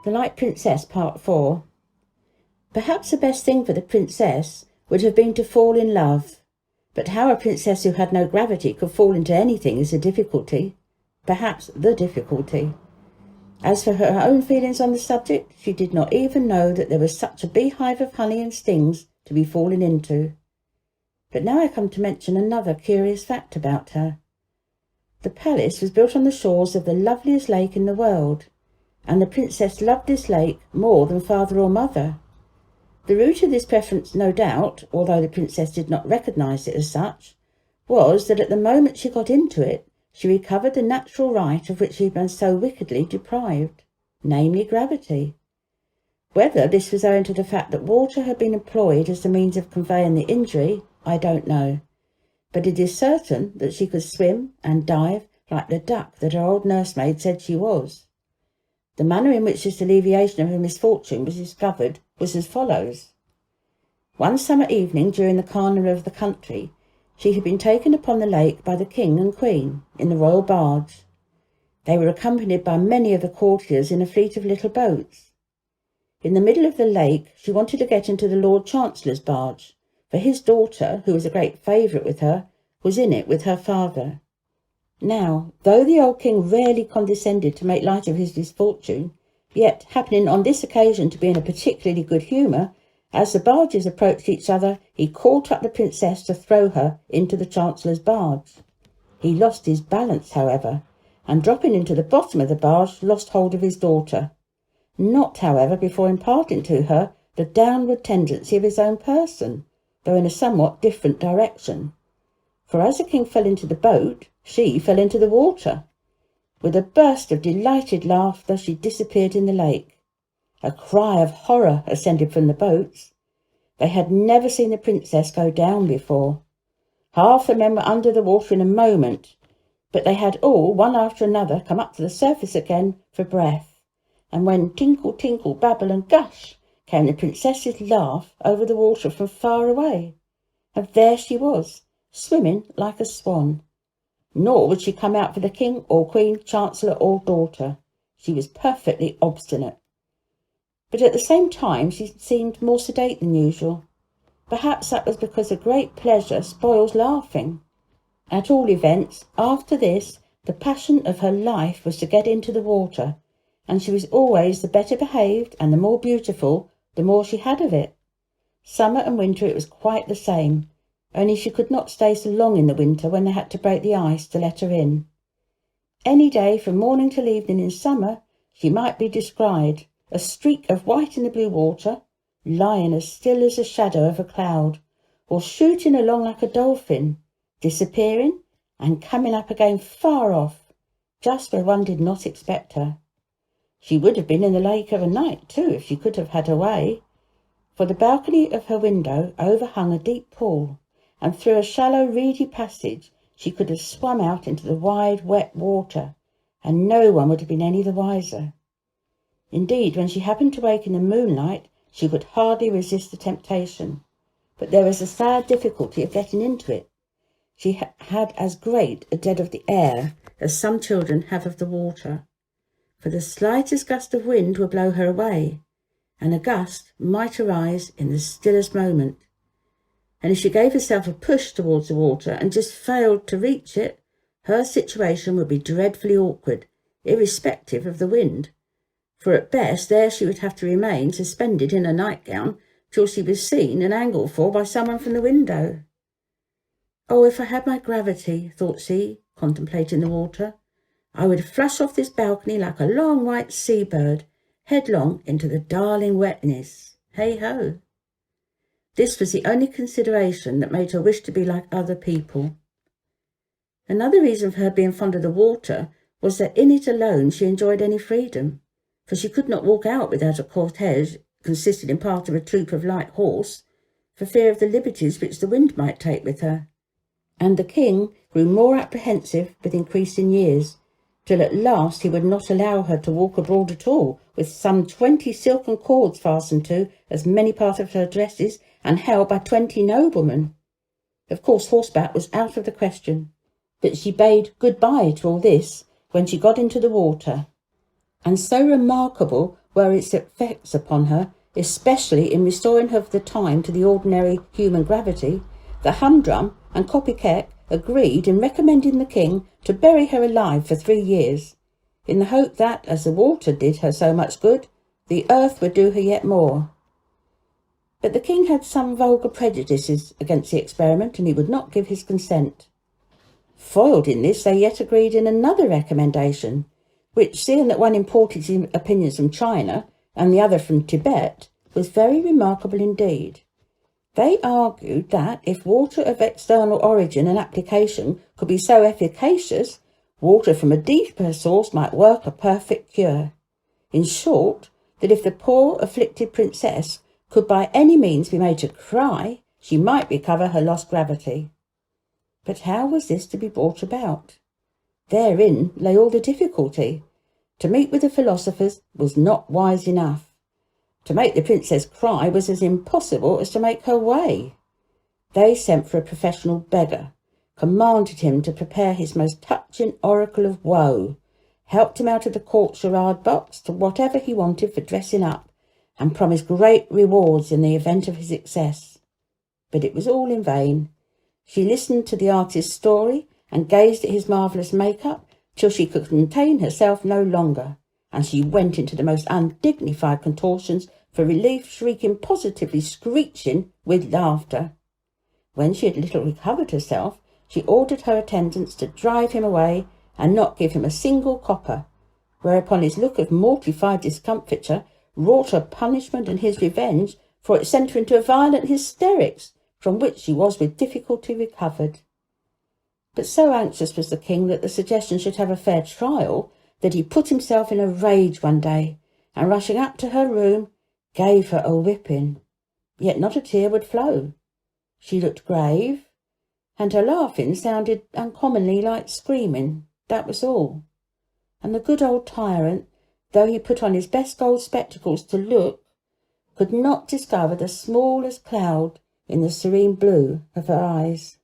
The Light Princess, Part 4. Perhaps the best thing for the princess would have been to fall in love, but how a princess who had no gravity could fall into anything is a difficulty, perhaps the difficulty. As for her own feelings on the subject, she did not even know that there was such a beehive of honey and stings to be fallen into. But now I come to mention another curious fact about her. The palace was built on the shores of the loveliest lake in the world, and the princess loved this lake more than father or mother. The root of this preference, no doubt, although the princess did not recognise it as such, was that at the moment she got into it, she recovered the natural right of which she had been so wickedly deprived, namely gravity. Whether this was owing to the fact that water had been employed as the means of conveying the injury, I don't know, but it is certain that she could swim and dive like the duck that her old nursemaid said she was. The manner in which this alleviation of her misfortune was discovered was as follows. One summer evening during the carnival of the country, she had been taken upon the lake by the king and queen in the royal barge. They were accompanied by many of the courtiers in a fleet of little boats. In the middle of the lake she wanted to get into the Lord Chancellor's barge, for his daughter, who was a great favourite with her, was in it with her father. Now, though the old king rarely condescended to make light of his misfortune, yet, happening on this occasion to be in a particularly good humour, as the barges approached each other, he caught up the princess to throw her into the Chancellor's barge. He lost his balance, however, and dropping into the bottom of the barge, lost hold of his daughter. Not, however, before imparting to her the downward tendency of his own person, though in a somewhat different direction. For as the king fell into the boat, she fell into the water. With a burst of delighted laughter she disappeared in the lake. A cry of horror ascended from the boats. They had never seen the princess go down before. Half the men were under the water in a moment, but they had all, one after another, come up to the surface again for breath, and when tinkle, tinkle, babble and gush came the princess's laugh over the water from far away, and there she was, swimming like a swan. Nor would she come out for the king or queen, chancellor or daughter. She was perfectly obstinate. But at the same time she seemed more sedate than usual. Perhaps that was because a great pleasure spoils laughing. At all events, after this, the passion of her life was to get into the water, and she was always the better behaved and the more beautiful, the more she had of it. Summer and winter it was quite the same, only she could not stay so long in the winter when they had to break the ice to let her in. Any day from morning till evening in summer she might be descried, a streak of white in the blue water, lying as still as the shadow of a cloud, or shooting along like a dolphin, disappearing and coming up again far off, just where one did not expect her. She would have been in the lake of a night too if she could have had her way, for the balcony of her window overhung a deep pool, and through a shallow reedy passage she could have swum out into the wide wet water, and no one would have been any the wiser. Indeed, when she happened to wake in the moonlight, she could hardly resist the temptation, but there was a sad difficulty of getting into it. She had as great a dread of the air as some children have of the water, for the slightest gust of wind would blow her away, and a gust might arise in the stillest moment. And if she gave herself a push towards the water and just failed to reach it, her situation would be dreadfully awkward, irrespective of the wind, for at best there she would have to remain suspended in a nightgown till she was seen and angled for by someone from the window. Oh, if I had my gravity, thought she, contemplating the water, I would flush off this balcony like a long white sea-bird, headlong into the darling wetness. Hey-ho! This was the only consideration that made her wish to be like other people. Another reason for her being fond of the water was that in it alone she enjoyed any freedom, for she could not walk out without a cortege, consisting in part of a troop of light horse, for fear of the liberties which the wind might take with her. And the king grew more apprehensive with increasing years, till at last he would not allow her to walk abroad at all, with some 20 silken cords fastened to as many parts of her dresses, and held by 20 noblemen. Of course horseback was out of the question, but she bade good-bye to all this when she got into the water, and so remarkable were its effects upon her, especially in restoring her for the time to the ordinary human gravity, the humdrum and Copycat agreed in recommending the king to bury her alive for 3 years, in the hope that, as the water did her so much good, the earth would do her yet more. But the king had some vulgar prejudices against the experiment, and he would not give his consent. Foiled in this, they yet agreed in another recommendation, which, seeing that one imported his opinions from China and the other from Tibet, was very remarkable indeed. They argued that if water of external origin and application could be so efficacious, water from a deeper source might work a perfect cure. In short, that if the poor afflicted princess could by any means be made to cry, she might recover her lost gravity. But how was this to be brought about? Therein lay all the difficulty. To meet with the philosophers was not wise enough. To make the princess cry was as impossible as to make her weigh. They sent for a professional beggar, commanded him to prepare his most touching oracle of woe, helped him out of the court charade box to whatever he wanted for dressing up, and promised great rewards in the event of his success. But it was all in vain. She listened to the artist's story and gazed at his marvellous make-up till she could contain herself no longer, and she went into the most undignified contortions for relief, shrieking, positively screeching with laughter. When she had a little recovered herself, she ordered her attendants to drive him away and not give him a single copper, whereupon his look of mortified discomfiture wrought her punishment and his revenge, for it sent her into violent hysterics, from which she was with difficulty recovered. But so anxious was the king that the suggestion should have a fair trial, that he put himself in a rage one day, and rushing up to her room, gave her a whipping. Yet not a tear would flow. She looked grave, and her laughing sounded uncommonly like screaming. That was all. And the good old tyrant, though he put on his best gold spectacles to look, could not discover the smallest cloud in the serene blue of her eyes.